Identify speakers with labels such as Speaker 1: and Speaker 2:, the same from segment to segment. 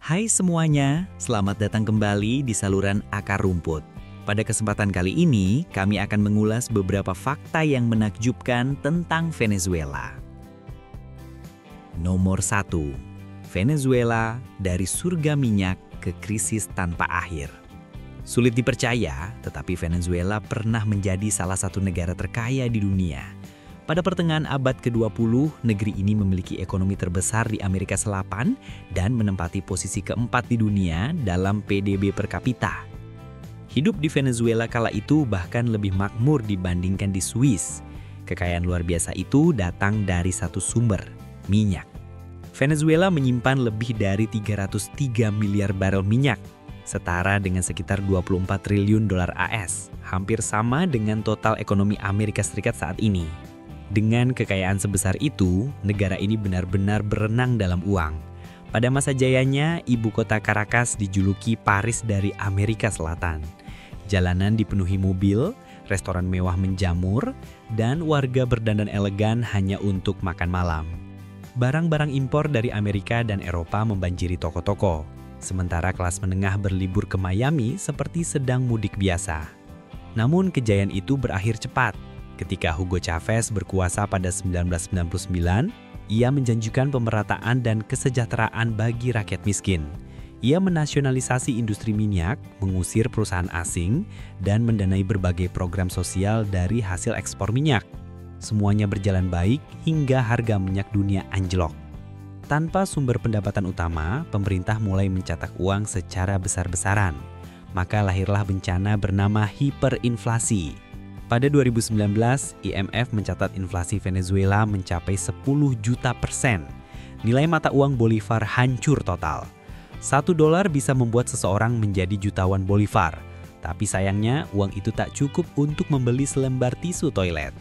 Speaker 1: Hai semuanya, selamat datang kembali di saluran Akar Rumput. Pada kesempatan kali ini, kami akan mengulas beberapa fakta yang menakjubkan tentang Venezuela. Nomor 1. Venezuela dari surga minyak ke krisis tanpa akhir. Sulit dipercaya, tetapi Venezuela pernah menjadi salah satu negara terkaya di dunia. Pada pertengahan abad ke-20, negeri ini memiliki ekonomi terbesar di Amerika Selatan dan menempati posisi keempat di dunia dalam PDB per kapita. Hidup di Venezuela kala itu bahkan lebih makmur dibandingkan di Swiss. Kekayaan luar biasa itu datang dari satu sumber, minyak. Venezuela menyimpan lebih dari 303 miliar barel minyak, setara dengan sekitar 24 triliun dolar AS, hampir sama dengan total ekonomi Amerika Serikat saat ini. Dengan kekayaan sebesar itu, negara ini benar-benar berenang dalam uang. Pada masa jayanya, ibu kota Caracas dijuluki Paris dari Amerika Selatan. Jalanan dipenuhi mobil, restoran mewah menjamur, dan warga berdandan elegan hanya untuk makan malam. Barang-barang impor dari Amerika dan Eropa membanjiri toko-toko, sementara kelas menengah berlibur ke Miami seperti sedang mudik biasa. Namun kejayaan itu berakhir cepat. Ketika Hugo Chavez berkuasa pada 1999, ia menjanjikan pemerataan dan kesejahteraan bagi rakyat miskin. Ia menasionalisasi industri minyak, mengusir perusahaan asing, dan mendanai berbagai program sosial dari hasil ekspor minyak. Semuanya berjalan baik hingga harga minyak dunia anjlok. Tanpa sumber pendapatan utama, pemerintah mulai mencetak uang secara besar-besaran. Maka lahirlah bencana bernama hiperinflasi. Pada 2019, IMF mencatat inflasi Venezuela mencapai 10 juta %. Nilai mata uang Bolivar hancur total. $1 bisa membuat seseorang menjadi jutawan Bolivar. Tapi sayangnya, uang itu tak cukup untuk membeli selembar tisu toilet.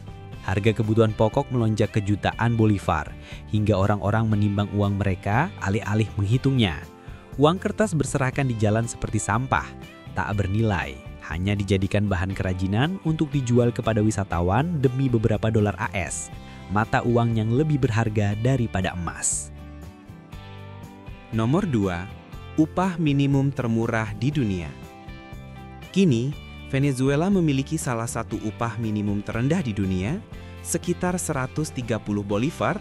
Speaker 1: Harga kebutuhan pokok melonjak ke jutaan Bolivar, hingga orang-orang menimbang uang mereka alih-alih menghitungnya. Uang kertas berserakan di jalan seperti sampah, tak bernilai. Hanya dijadikan bahan kerajinan untuk dijual kepada wisatawan demi beberapa dolar AS, mata uang yang lebih berharga daripada emas.
Speaker 2: Nomor 2. Upah minimum termurah di dunia. Kini, Venezuela memiliki salah satu upah minimum terendah di dunia, sekitar 130 Bolivar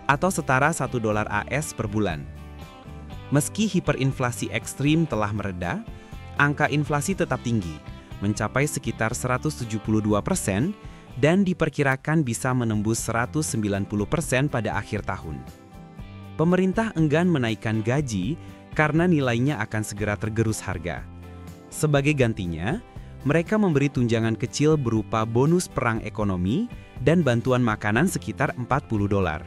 Speaker 2: atau setara $1 AS per bulan. Meski hiperinflasi ekstrim telah mereda, angka inflasi tetap tinggi, mencapai sekitar 172% dan diperkirakan bisa menembus 190% pada akhir tahun. Pemerintah enggan menaikkan gaji karena nilainya akan segera tergerus harga. Sebagai gantinya, mereka memberi tunjangan kecil berupa bonus perang ekonomi dan bantuan makanan sekitar $40.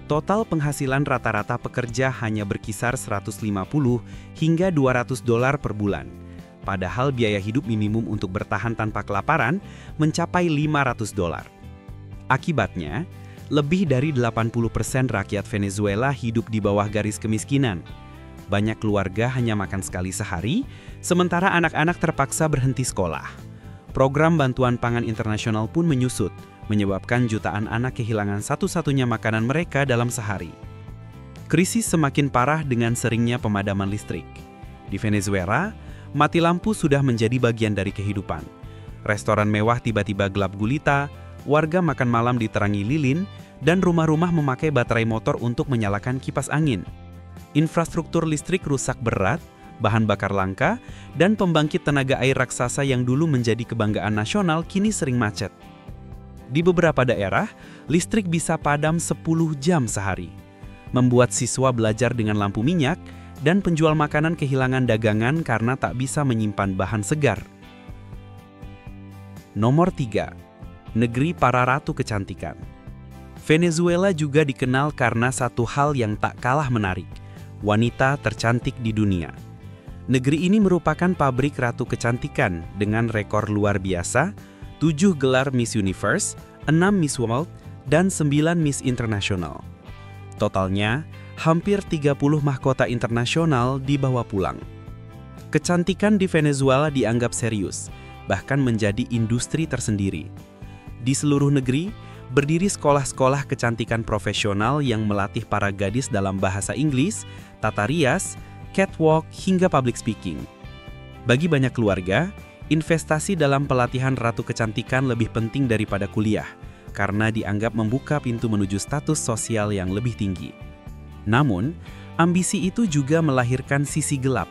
Speaker 2: Total penghasilan rata-rata pekerja hanya berkisar $150 hingga $200 per bulan. Padahal biaya hidup minimum untuk bertahan tanpa kelaparan mencapai $500. Akibatnya, lebih dari 80% rakyat Venezuela hidup di bawah garis kemiskinan. Banyak keluarga hanya makan sekali sehari, sementara anak-anak terpaksa berhenti sekolah. Program bantuan pangan internasional pun menyusut, menyebabkan jutaan anak kehilangan satu-satunya makanan mereka dalam sehari. Krisis semakin parah dengan seringnya pemadaman listrik. Di Venezuela, mati lampu sudah menjadi bagian dari kehidupan. Restoran mewah tiba-tiba gelap gulita, warga makan malam diterangi lilin, dan rumah-rumah memakai baterai motor untuk menyalakan kipas angin. Infrastruktur listrik rusak berat, bahan bakar langka, dan pembangkit tenaga air raksasa yang dulu menjadi kebanggaan nasional kini sering macet. Di beberapa daerah, listrik bisa padam 10 jam sehari, membuat siswa belajar dengan lampu minyak, dan penjual makanan kehilangan dagangan karena tak bisa menyimpan bahan segar. Nomor 3. Negeri para ratu kecantikan. Venezuela juga dikenal karena satu hal yang tak kalah menarik, wanita tercantik di dunia. Negeri ini merupakan pabrik ratu kecantikan dengan rekor luar biasa, 7 gelar Miss Universe, 6 Miss World, dan 9 Miss International. Totalnya, hampir 30 mahkota internasional dibawa pulang. Kecantikan di Venezuela dianggap serius, bahkan menjadi industri tersendiri. Di seluruh negeri, berdiri sekolah-sekolah kecantikan profesional yang melatih para gadis dalam bahasa Inggris, tata rias, catwalk, hingga public speaking. Bagi banyak keluarga, investasi dalam pelatihan ratu kecantikan lebih penting daripada kuliah, karena dianggap membuka pintu menuju status sosial yang lebih tinggi. Namun, ambisi itu juga melahirkan sisi gelap.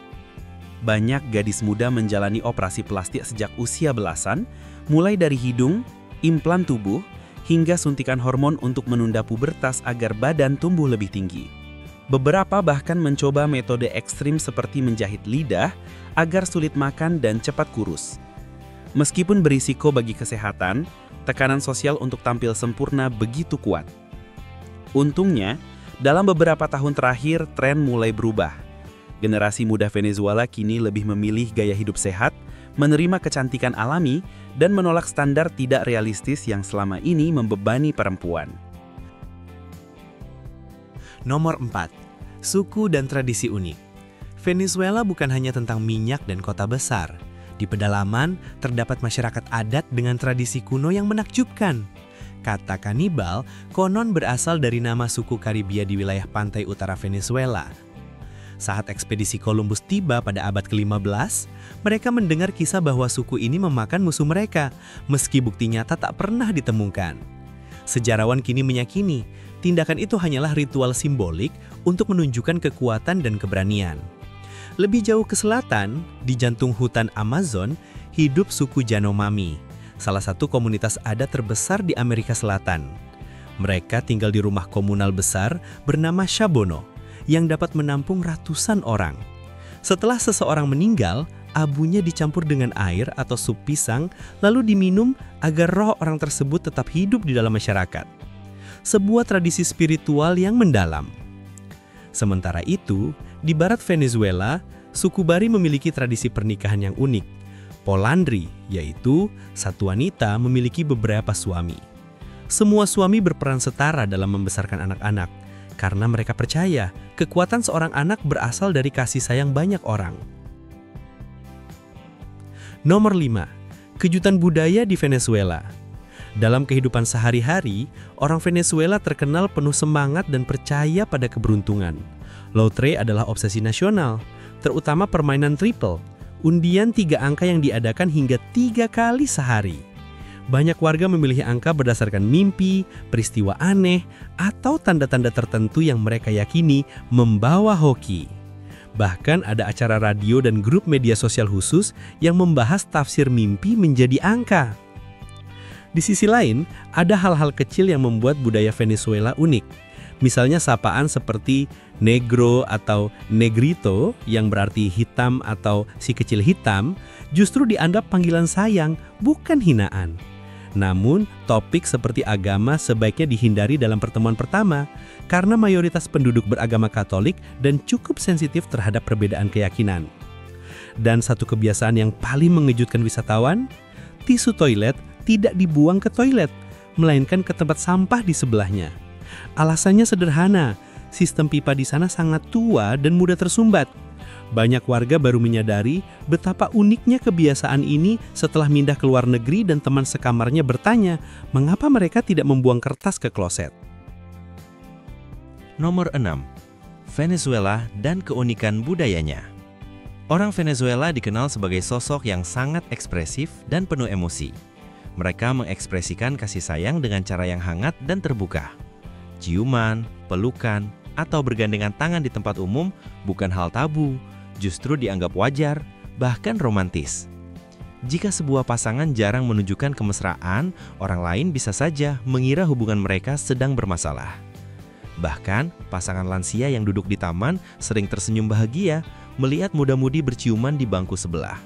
Speaker 2: Banyak gadis muda menjalani operasi plastik sejak usia belasan, mulai dari hidung, implan tubuh, hingga suntikan hormon untuk menunda pubertas agar badan tumbuh lebih tinggi. Beberapa bahkan mencoba metode ekstrim seperti menjahit lidah agar sulit makan dan cepat kurus. Meskipun berisiko bagi kesehatan, tekanan sosial untuk tampil sempurna begitu kuat. Untungnya, dalam beberapa tahun terakhir tren mulai berubah. Generasi muda Venezuela kini lebih memilih gaya hidup sehat, menerima kecantikan alami, dan menolak standar tidak realistis yang selama ini membebani perempuan.
Speaker 3: Nomor 4. Suku dan tradisi unik. Venezuela bukan hanya tentang minyak dan kota besar. Di pedalaman, terdapat masyarakat adat dengan tradisi kuno yang menakjubkan. Kata kanibal konon berasal dari nama suku Karibia di wilayah pantai utara Venezuela. Saat ekspedisi Columbus tiba pada abad ke-15, mereka mendengar kisah bahwa suku ini memakan musuh mereka, meski bukti nyata tak pernah ditemukan. Sejarawan kini meyakini, tindakan itu hanyalah ritual simbolik untuk menunjukkan kekuatan dan keberanian. Lebih jauh ke selatan, di jantung hutan Amazon, hidup suku Yanomami, salah satu komunitas adat terbesar di Amerika Selatan. Mereka tinggal di rumah komunal besar bernama Shabono, yang dapat menampung ratusan orang. Setelah seseorang meninggal, abunya dicampur dengan air atau sup pisang, lalu diminum agar roh orang tersebut tetap hidup di dalam masyarakat. Sebuah tradisi spiritual yang mendalam. Sementara itu, di barat Venezuela, suku Bari memiliki tradisi pernikahan yang unik. Polandri, yaitu satu wanita memiliki beberapa suami. Semua suami berperan setara dalam membesarkan anak-anak, karena mereka percaya kekuatan seorang anak berasal dari kasih sayang banyak orang. Nomor 5. Kejutan budaya di Venezuela. Dalam kehidupan sehari-hari, orang Venezuela terkenal penuh semangat dan percaya pada keberuntungan. Lotre adalah obsesi nasional, terutama permainan triple, undian 3 angka yang diadakan hingga 3 kali sehari. Banyak warga memilih angka berdasarkan mimpi, peristiwa aneh, atau tanda-tanda tertentu yang mereka yakini membawa hoki. Bahkan ada acara radio dan grup media sosial khusus yang membahas tafsir mimpi menjadi angka. Di sisi lain, ada hal-hal kecil yang membuat budaya Venezuela unik. Misalnya sapaan seperti negro atau negrito yang berarti hitam atau si kecil hitam, justru dianggap panggilan sayang, bukan hinaan. Namun, topik seperti agama sebaiknya dihindari dalam pertemuan pertama, karena mayoritas penduduk beragama Katolik dan cukup sensitif terhadap perbedaan keyakinan. Dan satu kebiasaan yang paling mengejutkan wisatawan, tisu toilet tidak dibuang ke toilet, melainkan ke tempat sampah di sebelahnya. Alasannya sederhana, sistem pipa di sana sangat tua dan mudah tersumbat. Banyak warga baru menyadari betapa uniknya kebiasaan ini setelah pindah ke luar negeri dan teman sekamarnya bertanya mengapa mereka tidak membuang kertas ke kloset.
Speaker 4: Nomor 6. Venezuela dan keunikan budayanya. Orang Venezuela dikenal sebagai sosok yang sangat ekspresif dan penuh emosi. Mereka mengekspresikan kasih sayang dengan cara yang hangat dan terbuka. Ciuman, pelukan, atau bergandengan tangan di tempat umum bukan hal tabu, justru dianggap wajar, bahkan romantis. Jika sebuah pasangan jarang menunjukkan kemesraan, orang lain bisa saja mengira hubungan mereka sedang bermasalah. Bahkan, pasangan lansia yang duduk di taman sering tersenyum bahagia melihat muda-mudi berciuman di bangku sebelah.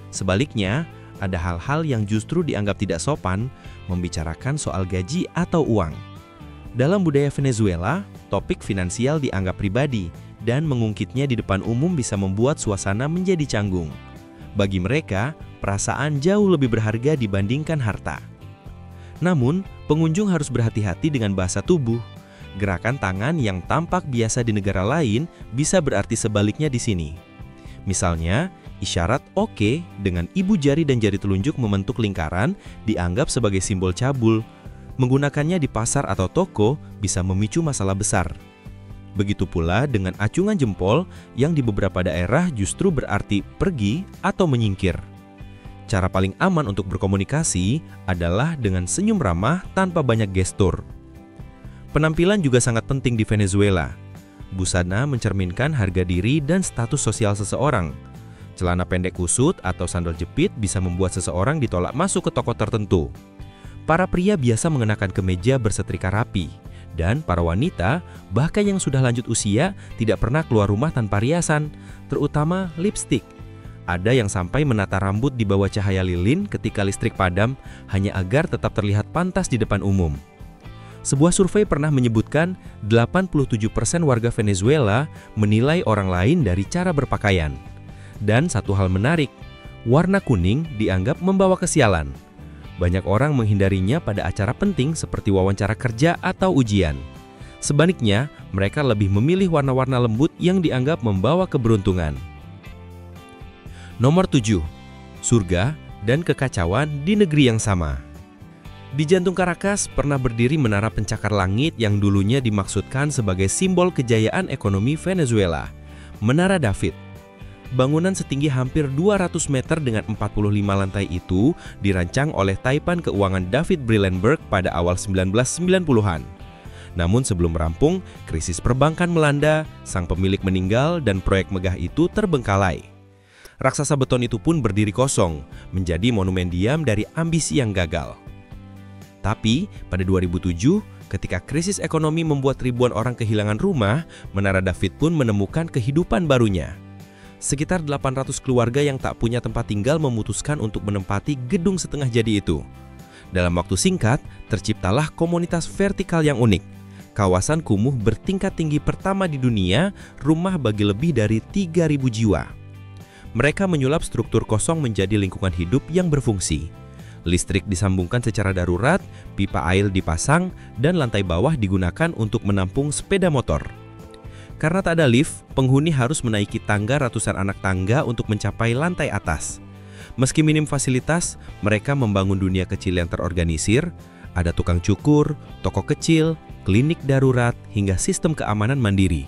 Speaker 4: Sebaliknya, ada hal-hal yang justru dianggap tidak sopan, membicarakan soal gaji atau uang. Dalam budaya Venezuela, topik finansial dianggap pribadi, dan mengungkitnya di depan umum bisa membuat suasana menjadi canggung. Bagi mereka, perasaan jauh lebih berharga dibandingkan harta. Namun, pengunjung harus berhati-hati dengan bahasa tubuh. Gerakan tangan yang tampak biasa di negara lain bisa berarti sebaliknya di sini. Misalnya, isyarat oke dengan ibu jari dan jari telunjuk membentuk lingkaran dianggap sebagai simbol cabul. Menggunakannya di pasar atau toko bisa memicu masalah besar. Begitu pula dengan acungan jempol yang di beberapa daerah justru berarti pergi atau menyingkir. Cara paling aman untuk berkomunikasi adalah dengan senyum ramah tanpa banyak gestur. Penampilan juga sangat penting di Venezuela. Busana mencerminkan harga diri dan status sosial seseorang. Celana pendek kusut atau sandal jepit bisa membuat seseorang ditolak masuk ke toko tertentu. Para pria biasa mengenakan kemeja bersetrika rapi. Dan para wanita, bahkan yang sudah lanjut usia, tidak pernah keluar rumah tanpa riasan, terutama lipstik. Ada yang sampai menata rambut di bawah cahaya lilin ketika listrik padam, hanya agar tetap terlihat pantas di depan umum. Sebuah survei pernah menyebutkan 87% warga Venezuela menilai orang lain dari cara berpakaian. Dan satu hal menarik, warna kuning dianggap membawa kesialan. Banyak orang menghindarinya pada acara penting seperti wawancara kerja atau ujian. Sebaliknya, mereka lebih memilih warna-warna lembut yang dianggap membawa keberuntungan. Nomor 7. Surga dan kekacauan di negeri yang sama. Di jantung Caracas pernah berdiri menara pencakar langit yang dulunya dimaksudkan sebagai simbol kejayaan ekonomi Venezuela, Menara David. Bangunan setinggi hampir 200 meter dengan 45 lantai itu dirancang oleh Taipan Keuangan David Brillenberg pada awal 1990-an. Namun sebelum rampung, krisis perbankan melanda, sang pemilik meninggal dan proyek megah itu terbengkalai. Raksasa beton itu pun berdiri kosong, menjadi monumen diam dari ambisi yang gagal. Tapi pada 2007, ketika krisis ekonomi membuat ribuan orang kehilangan rumah, Menara David pun menemukan kehidupan barunya. Sekitar 800 keluarga yang tak punya tempat tinggal memutuskan untuk menempati gedung setengah jadi itu. Dalam waktu singkat, terciptalah komunitas vertikal yang unik. Kawasan kumuh bertingkat tinggi pertama di dunia, rumah bagi lebih dari 3.000 jiwa. Mereka menyulap struktur kosong menjadi lingkungan hidup yang berfungsi. Listrik disambungkan secara darurat, pipa air dipasang, dan lantai bawah digunakan untuk menampung sepeda motor. Karena tak ada lift, penghuni harus menaiki tangga ratusan anak tangga untuk mencapai lantai atas. Meski minim fasilitas, mereka membangun dunia kecil yang terorganisir. Ada tukang cukur, toko kecil, klinik darurat, hingga sistem keamanan mandiri.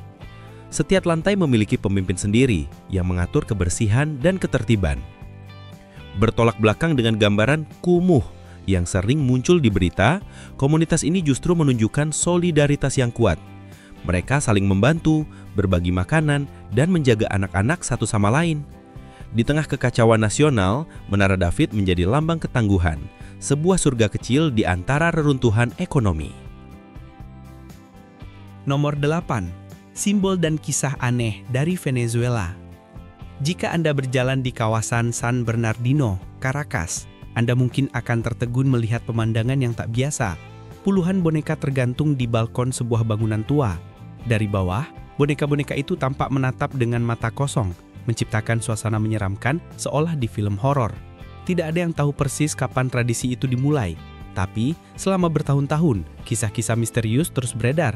Speaker 4: Setiap lantai memiliki pemimpin sendiri yang mengatur kebersihan dan ketertiban. Bertolak belakang dengan gambaran kumuh yang sering muncul di berita, komunitas ini justru menunjukkan solidaritas yang kuat. Mereka saling membantu, berbagi makanan, dan menjaga anak-anak satu sama lain. Di tengah kekacauan nasional, Menara David menjadi lambang ketangguhan, sebuah surga kecil di antara reruntuhan ekonomi.
Speaker 1: Nomor 8. Simbol dan kisah aneh dari Venezuela. Jika Anda berjalan di kawasan San Bernardino, Caracas, Anda mungkin akan tertegun melihat pemandangan yang tak biasa. Puluhan boneka tergantung di balkon sebuah bangunan tua. Dari bawah, boneka-boneka itu tampak menatap dengan mata kosong, menciptakan suasana menyeramkan seolah di film horor. Tidak ada yang tahu persis kapan tradisi itu dimulai, tapi selama bertahun-tahun, kisah-kisah misterius terus beredar.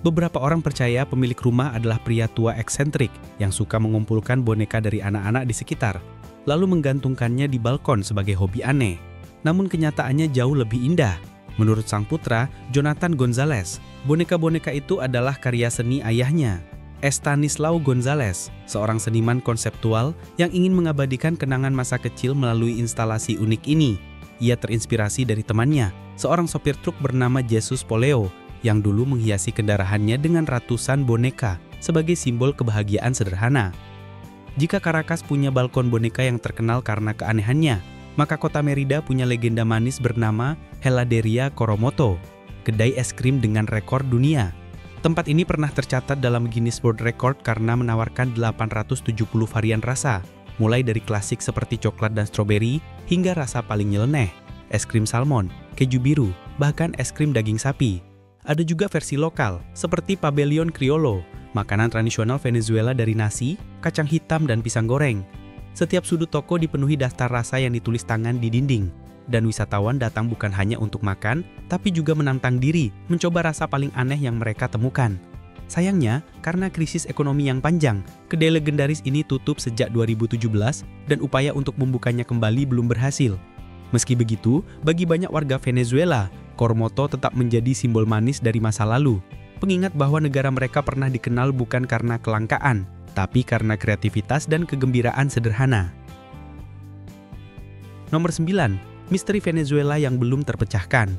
Speaker 1: Beberapa orang percaya pemilik rumah adalah pria tua eksentrik yang suka mengumpulkan boneka dari anak-anak di sekitar, lalu menggantungkannya di balkon sebagai hobi aneh. Namun kenyataannya jauh lebih indah. Menurut sang putra, Jonathan Gonzalez, boneka-boneka itu adalah karya seni ayahnya, Estanislao Gonzalez, seorang seniman konseptual yang ingin mengabadikan kenangan masa kecil melalui instalasi unik ini. Ia terinspirasi dari temannya, seorang sopir truk bernama Jesus Poleo, yang dulu menghiasi kendaraannya dengan ratusan boneka sebagai simbol kebahagiaan sederhana. Jika Caracas punya balkon boneka yang terkenal karena keanehannya, maka kota Merida punya legenda manis bernama Heladeria Coromoto, kedai es krim dengan rekor dunia. Tempat ini pernah tercatat dalam Guinness World Record karena menawarkan 870 varian rasa, mulai dari klasik seperti coklat dan stroberi hingga rasa paling nyeleneh, es krim salmon, keju biru, bahkan es krim daging sapi. Ada juga versi lokal, seperti Pabellon Criollo, makanan tradisional Venezuela dari nasi, kacang hitam, dan pisang goreng. Setiap sudut toko dipenuhi daftar rasa yang ditulis tangan di dinding. Dan wisatawan datang bukan hanya untuk makan, tapi juga menantang diri mencoba rasa paling aneh yang mereka temukan. Sayangnya, karena krisis ekonomi yang panjang, kedai legendaris ini tutup sejak 2017 dan upaya untuk membukanya kembali belum berhasil. Meski begitu, bagi banyak warga Venezuela, Coromoto tetap menjadi simbol manis dari masa lalu.
Speaker 3: pengingat bahwa negara mereka pernah dikenal bukan karena kelangkaan, tapi karena kreativitas dan kegembiraan sederhana. Nomor 9. Misteri Venezuela yang belum terpecahkan.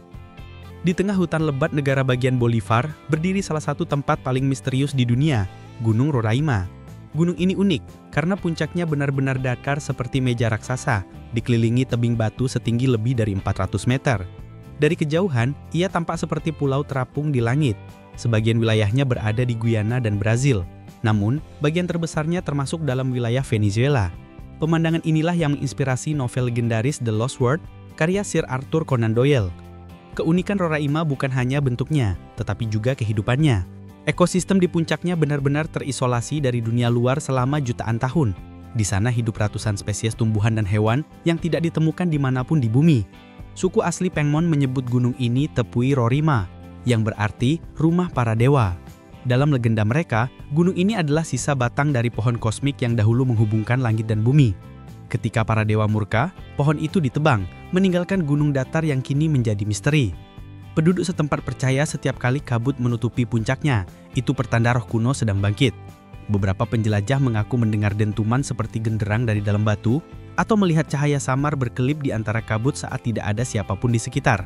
Speaker 3: Di tengah hutan lebat negara bagian Bolivar, berdiri salah satu tempat paling misterius di dunia, Gunung Roraima. Gunung ini unik karena puncaknya benar-benar datar seperti meja raksasa, dikelilingi tebing batu setinggi lebih dari 400 meter. Dari kejauhan, ia tampak seperti pulau terapung di langit. Sebagian wilayahnya berada di Guyana dan Brazil. Namun, bagian terbesarnya termasuk dalam wilayah Venezuela. Pemandangan inilah yang menginspirasi novel legendaris The Lost World, karya Sir Arthur Conan Doyle. Keunikan Roraima bukan hanya bentuknya, tetapi juga kehidupannya. Ekosistem di puncaknya benar-benar terisolasi dari dunia luar selama jutaan tahun. Di sana hidup ratusan spesies tumbuhan dan hewan yang tidak ditemukan dimanapun di bumi. Suku asli Pengmon menyebut gunung ini Tepui Roraima, yang berarti rumah para dewa. Dalam legenda mereka, gunung ini adalah sisa batang dari pohon kosmik yang dahulu menghubungkan langit dan bumi. Ketika para dewa murka, pohon itu ditebang, meninggalkan gunung datar yang kini menjadi misteri. Penduduk setempat percaya setiap kali kabut menutupi puncaknya, itu pertanda roh kuno sedang bangkit. Beberapa penjelajah mengaku mendengar dentuman seperti genderang dari dalam batu, atau melihat cahaya samar berkelip di antara kabut saat tidak ada siapapun di sekitar.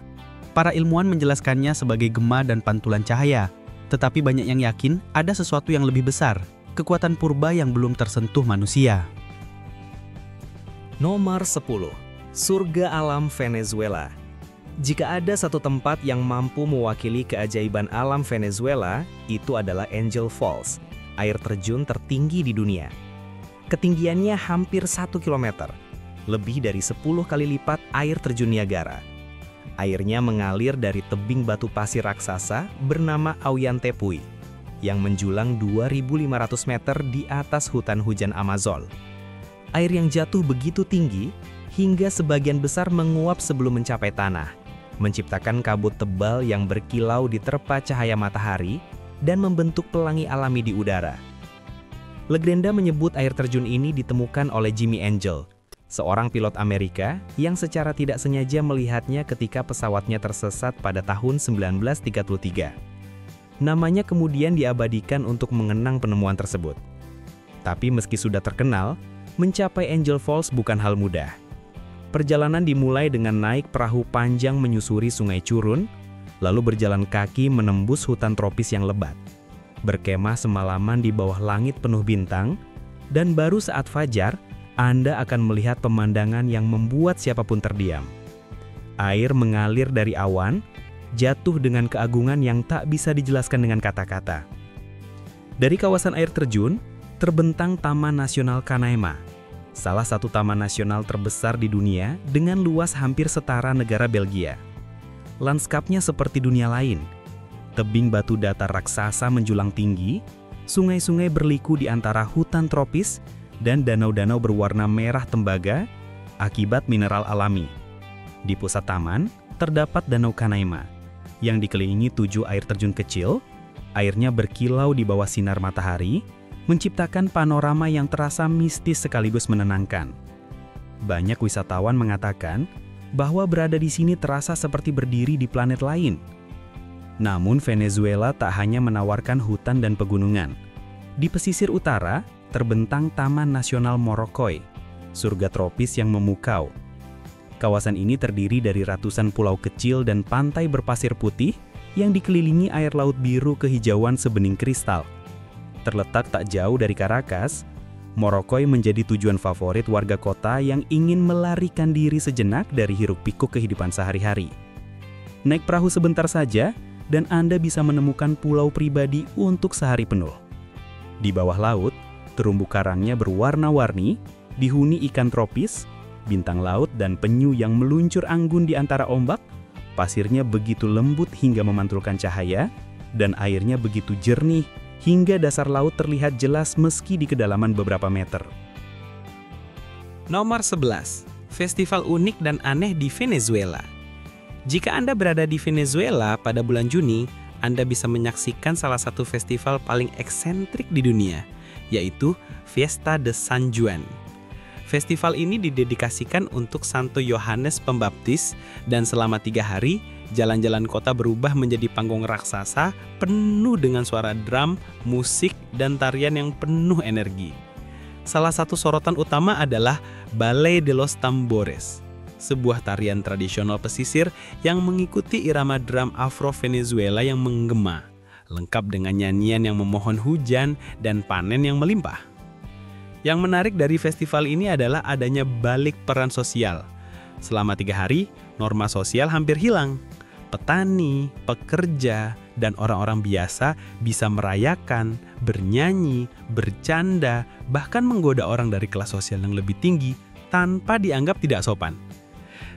Speaker 3: Para ilmuwan menjelaskannya sebagai gema dan pantulan cahaya, tetapi banyak yang yakin ada sesuatu yang lebih besar, kekuatan purba yang belum tersentuh manusia.
Speaker 1: Nomor 10. Surga alam Venezuela. Jika ada satu tempat yang mampu mewakili keajaiban alam Venezuela, itu adalah Angel Falls, air terjun tertinggi di dunia. Ketinggiannya hampir 1 km, lebih dari 10 kali lipat air terjun Niagara. Airnya mengalir dari tebing batu pasir raksasa bernama Ollantaytambo, yang menjulang 2.500 meter di atas hutan hujan Amazon. Air yang jatuh begitu tinggi, hingga sebagian besar menguap sebelum mencapai tanah, menciptakan kabut tebal yang berkilau diterpa cahaya matahari dan membentuk pelangi alami di udara. Legenda menyebut air terjun ini ditemukan oleh Jimmy Angel, seorang pilot Amerika yang secara tidak sengaja melihatnya ketika pesawatnya tersesat pada tahun 1933. Namanya kemudian diabadikan untuk mengenang penemuan tersebut. Tapi meski sudah terkenal, mencapai Angel Falls bukan hal mudah. Perjalanan dimulai dengan naik perahu panjang menyusuri sungai Curun, lalu berjalan kaki menembus hutan tropis yang lebat. Berkemah semalaman di bawah langit penuh bintang, dan baru saat fajar, Anda akan melihat pemandangan yang membuat siapapun terdiam. Air mengalir dari awan, jatuh dengan keagungan yang tak bisa dijelaskan dengan kata-kata. Dari kawasan air terjun, terbentang Taman Nasional Canaima, salah satu taman nasional terbesar di dunia dengan luas hampir setara negara Belgia. Lanskapnya seperti dunia lain. Tebing batu datar raksasa menjulang tinggi, sungai-sungai berliku di antara hutan tropis, dan danau-danau berwarna merah tembaga akibat mineral alami. Di pusat taman, terdapat Danau Canaima, yang dikelilingi 7 air terjun kecil. Airnya berkilau di bawah sinar matahari, menciptakan panorama yang terasa mistis sekaligus menenangkan. Banyak wisatawan mengatakan bahwa berada di sini terasa seperti berdiri di planet lain. Namun Venezuela tak hanya menawarkan hutan dan pegunungan. Di pesisir utara, terbentang Taman Nasional Morocoy, surga tropis yang memukau. Kawasan ini terdiri dari ratusan pulau kecil dan pantai berpasir putih yang dikelilingi air laut biru kehijauan sebening kristal. Terletak tak jauh dari Caracas, Morocoy menjadi tujuan favorit warga kota yang ingin melarikan diri sejenak dari hiruk-pikuk kehidupan sehari-hari. Naik perahu sebentar saja, dan Anda bisa menemukan pulau pribadi untuk sehari penuh. Di bawah laut, terumbu karangnya berwarna-warni, dihuni ikan tropis, bintang laut dan penyu yang meluncur anggun di antara ombak. Pasirnya begitu lembut hingga memantulkan cahaya, dan airnya begitu jernih hingga dasar laut terlihat jelas meski di kedalaman beberapa meter.
Speaker 3: Nomor 11. Festival unik dan aneh di Venezuela. Jika Anda berada di Venezuela pada bulan Juni, Anda bisa menyaksikan salah satu festival paling eksentrik di dunia, yaitu Fiesta de San Juan. Festival ini didedikasikan untuk Santo Yohanes Pembaptis, dan selama 3 hari, jalan-jalan kota berubah menjadi panggung raksasa penuh dengan suara drum, musik, dan tarian yang penuh energi. Salah satu sorotan utama adalah Ballet de los Tambores, sebuah tarian tradisional pesisir yang mengikuti irama drum Afro-Venezuela yang menggema, lengkap dengan nyanyian yang memohon hujan dan panen yang melimpah. Yang menarik dari festival ini adalah adanya balik peran sosial. Selama 3 hari, norma sosial hampir hilang. Petani, pekerja, dan orang-orang biasa bisa merayakan, bernyanyi, bercanda, bahkan menggoda orang dari kelas sosial yang lebih tinggi tanpa dianggap tidak sopan.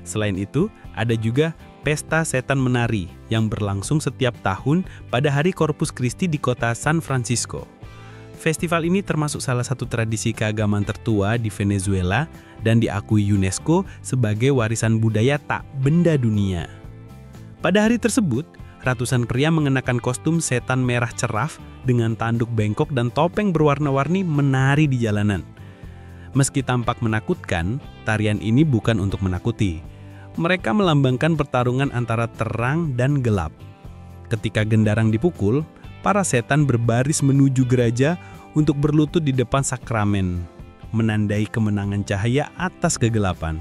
Speaker 3: Selain itu, ada juga Pesta Setan Menari yang berlangsung setiap tahun pada hari Corpus Christi di kota San Francisco. Festival ini termasuk salah satu tradisi keagamaan tertua di Venezuela dan diakui UNESCO sebagai warisan budaya tak benda dunia. Pada hari tersebut, ratusan pria mengenakan kostum setan merah ceraf dengan tanduk bengkok dan topeng berwarna-warni menari di jalanan. Meski tampak menakutkan, tarian ini bukan untuk menakuti. Mereka melambangkan pertarungan antara terang dan gelap. Ketika gendarang dipukul, para setan berbaris menuju gereja untuk berlutut di depan sakramen, menandai kemenangan cahaya atas kegelapan.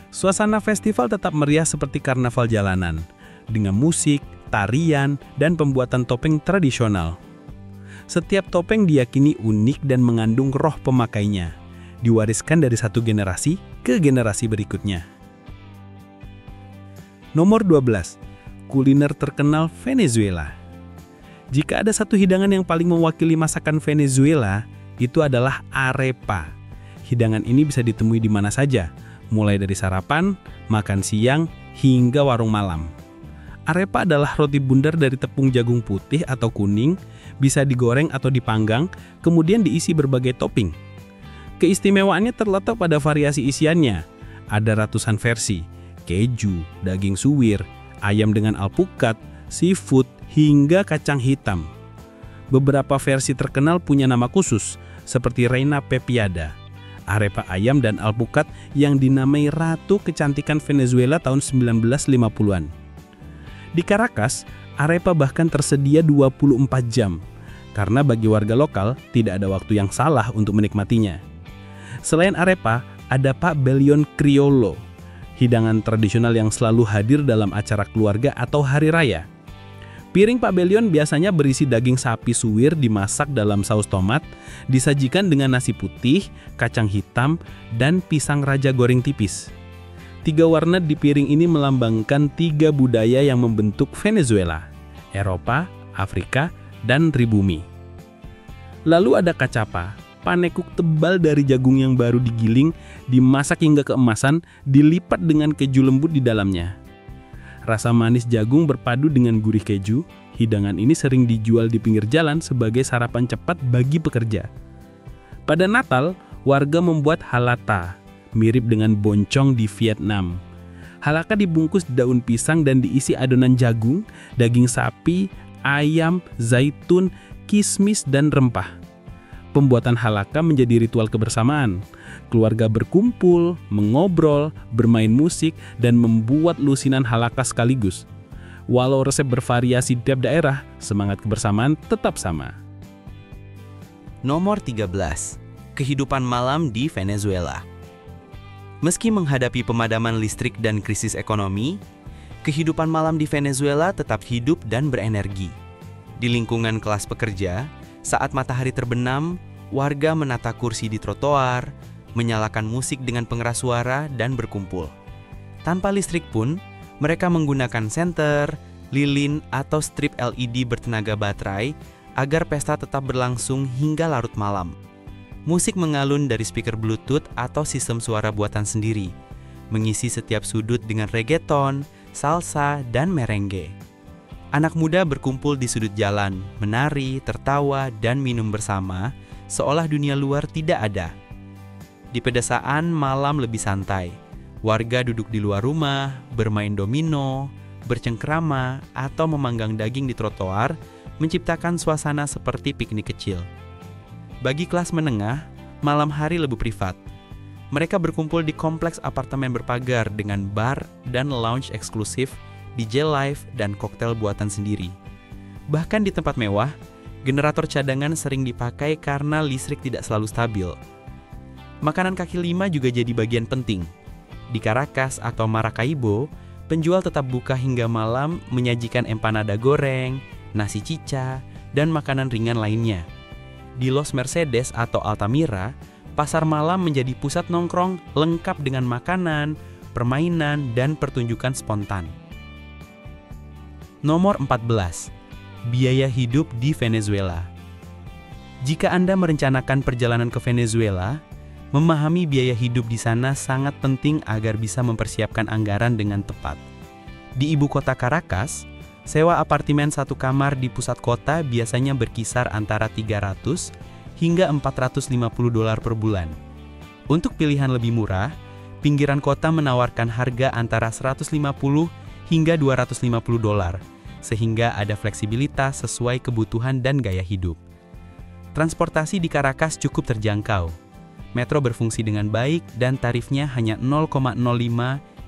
Speaker 3: Suasana festival tetap meriah seperti karnaval jalanan, dengan musik, tarian, dan pembuatan topeng tradisional. Setiap topeng diyakini unik dan mengandung roh pemakainya, diwariskan dari satu generasi ke generasi berikutnya. Nomor 12. Kuliner terkenal Venezuela. Jika ada satu hidangan yang paling mewakili masakan Venezuela, itu adalah arepa. Hidangan ini bisa ditemui di mana saja, mulai dari sarapan, makan siang, hingga warung malam. Arepa adalah roti bundar dari tepung jagung putih atau kuning, bisa digoreng atau dipanggang, kemudian diisi berbagai topping. Keistimewaannya terletak pada variasi isiannya. Ada ratusan versi, keju, daging suwir, ayam dengan alpukat, seafood, hingga kacang hitam. Beberapa versi terkenal punya nama khusus, seperti Reina Pepiada, arepa ayam dan alpukat yang dinamai Ratu Kecantikan Venezuela tahun 1950-an. Di Caracas, arepa bahkan tersedia 24 jam, karena bagi warga lokal tidak ada waktu yang salah untuk menikmatinya. Selain arepa, ada pabellion criollo, hidangan tradisional yang selalu hadir dalam acara keluarga atau hari raya. Piring pabellion biasanya berisi daging sapi suwir dimasak dalam saus tomat, disajikan dengan nasi putih, kacang hitam, dan pisang raja goreng tipis. 3 warna di piring ini melambangkan 3 budaya yang membentuk Venezuela: Eropa, Afrika, dan pribumi. Lalu ada kacapa, panekuk tebal dari jagung yang baru digiling, dimasak hingga keemasan, dilipat dengan keju lembut di dalamnya. Rasa manis jagung berpadu dengan gurih keju, hidangan ini sering dijual di pinggir jalan sebagai sarapan cepat bagi pekerja. Pada Natal, warga membuat halata, mirip dengan boncong di Vietnam. Halaka dibungkus daun pisang dan diisi adonan jagung, daging sapi, ayam, zaitun, kismis, dan rempah. Pembuatan halaka menjadi ritual kebersamaan. Keluarga berkumpul, mengobrol, bermain musik, dan membuat lusinan halaka sekaligus. Walau resep bervariasi tiap daerah, semangat kebersamaan tetap sama.
Speaker 1: Nomor 13. Kehidupan malam di Venezuela. Meski menghadapi pemadaman listrik dan krisis ekonomi, kehidupan malam di Venezuela tetap hidup dan berenergi. Di lingkungan kelas pekerja, saat matahari terbenam, warga menata kursi di trotoar, menyalakan musik dengan pengeras suara, dan berkumpul. Tanpa listrik pun, mereka menggunakan senter, lilin, atau strip LED bertenaga baterai agar pesta tetap berlangsung hingga larut malam. Musik mengalun dari speaker Bluetooth atau sistem suara buatan sendiri, mengisi setiap sudut dengan reggaeton, salsa, dan merengue. Anak muda berkumpul di sudut jalan, menari, tertawa, dan minum bersama, seolah dunia luar tidak ada. Di pedesaan, malam lebih santai. Warga duduk di luar rumah, bermain domino, bercengkrama, atau memanggang daging di trotoar, menciptakan suasana seperti piknik kecil. Bagi kelas menengah, malam hari lebih privat. Mereka berkumpul di kompleks apartemen berpagar dengan bar dan lounge eksklusif
Speaker 3: DJ live, dan koktail buatan sendiri. Bahkan di tempat mewah, generator cadangan sering dipakai karena listrik tidak selalu stabil. Makanan kaki lima juga jadi bagian penting. Di Caracas atau Maracaibo, penjual tetap buka hingga malam menyajikan empanada goreng, nasi cica, dan makanan ringan lainnya. Di Los Mercedes atau Altamira, pasar malam menjadi pusat nongkrong lengkap dengan makanan, permainan, dan pertunjukan spontan. Nomor 14. Biaya hidup di Venezuela. Jika Anda merencanakan perjalanan ke Venezuela, memahami biaya hidup di sana sangat penting agar bisa mempersiapkan anggaran dengan tepat. Di ibu kota Caracas, sewa apartemen satu kamar di pusat kota biasanya berkisar antara $300 hingga $450 per bulan. Untuk pilihan lebih murah, pinggiran kota menawarkan harga antara $150 hingga $250, sehingga ada fleksibilitas sesuai kebutuhan dan gaya hidup. Transportasi di Caracas cukup terjangkau. Metro berfungsi dengan baik dan tarifnya hanya 0,05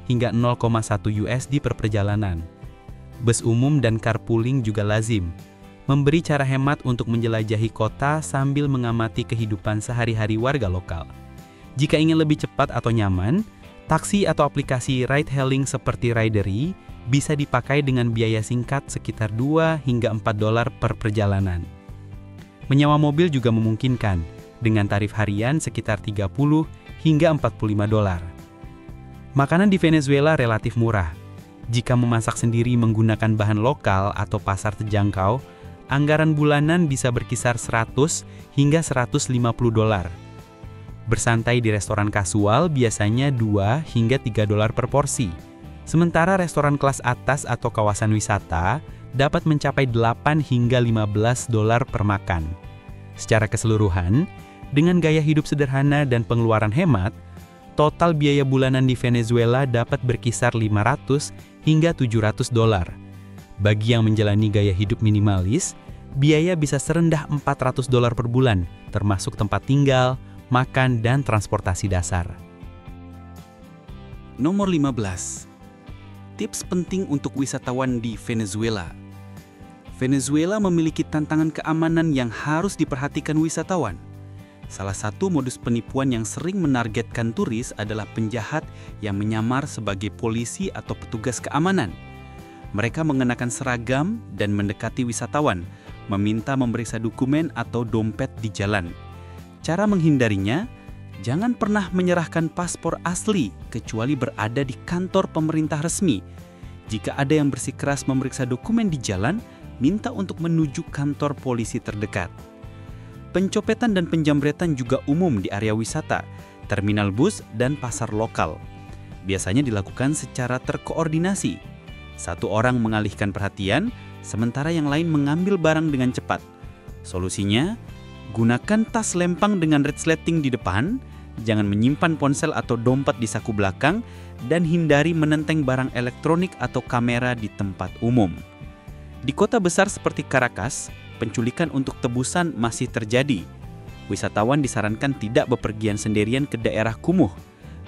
Speaker 3: hingga 0,1 USD per perjalanan. Bus umum dan carpooling juga lazim, memberi cara hemat untuk menjelajahi kota sambil mengamati kehidupan sehari-hari warga lokal. Jika ingin lebih cepat atau nyaman, taksi atau aplikasi ride-hailing seperti Ridery bisa dipakai dengan biaya singkat sekitar $2 hingga $4 per perjalanan. Menyewa mobil juga memungkinkan, dengan tarif harian sekitar $30 hingga $45. Makanan di Venezuela relatif murah. Jika memasak sendiri menggunakan bahan lokal atau pasar terjangkau, anggaran bulanan bisa berkisar $100 hingga $150. Bersantai di restoran kasual biasanya $2 hingga $3 per porsi. Sementara restoran kelas atas atau kawasan wisata dapat mencapai $8 hingga $15 per makan. Secara keseluruhan, dengan gaya hidup sederhana dan pengeluaran hemat, total biaya bulanan di Venezuela dapat berkisar $500 hingga $700. Bagi yang menjalani gaya hidup minimalis, biaya bisa serendah $400 per bulan, termasuk tempat tinggal, makan, dan transportasi dasar.
Speaker 1: Nomor 15. Tips penting untuk wisatawan di Venezuela. Venezuela memiliki tantangan keamanan yang harus diperhatikan wisatawan. Salah satu modus penipuan yang sering menargetkan turis adalah penjahat yang menyamar sebagai polisi atau petugas keamanan. Mereka mengenakan seragam dan mendekati wisatawan, meminta memeriksa dokumen atau dompet di jalan. Cara menghindarinya, jangan pernah menyerahkan paspor asli kecuali berada di kantor pemerintah resmi. Jika ada yang bersikeras memeriksa dokumen di jalan, minta untuk menuju kantor polisi terdekat. Pencopetan dan penjamretan juga umum di area wisata, terminal bus, dan pasar lokal. Biasanya dilakukan secara terkoordinasi. Satu orang mengalihkan perhatian, sementara yang lain mengambil barang dengan cepat. Solusinya, gunakan tas lempang dengan resleting di depan, jangan menyimpan ponsel atau dompet di saku belakang, dan hindari menenteng barang elektronik atau kamera di tempat umum. Di kota besar seperti Caracas, penculikan untuk tebusan masih terjadi. Wisatawan disarankan tidak bepergian sendirian ke daerah kumuh,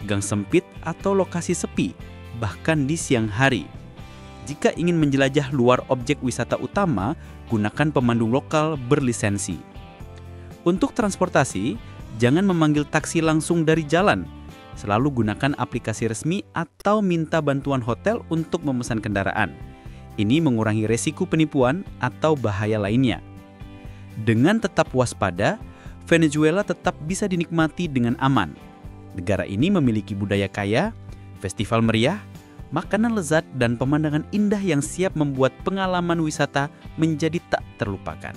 Speaker 1: gang sempit, atau lokasi sepi, bahkan di siang hari. Jika ingin menjelajah luar objek wisata utama, gunakan pemandu lokal berlisensi. Untuk transportasi, jangan memanggil taksi langsung dari jalan. Selalu gunakan aplikasi resmi atau minta bantuan hotel untuk memesan kendaraan. Ini mengurangi resiko penipuan atau bahaya lainnya. Dengan tetap waspada, Venezuela tetap bisa dinikmati dengan aman. Negara ini memiliki budaya kaya, festival meriah, makanan lezat, dan pemandangan indah yang siap membuat pengalaman wisata menjadi tak terlupakan.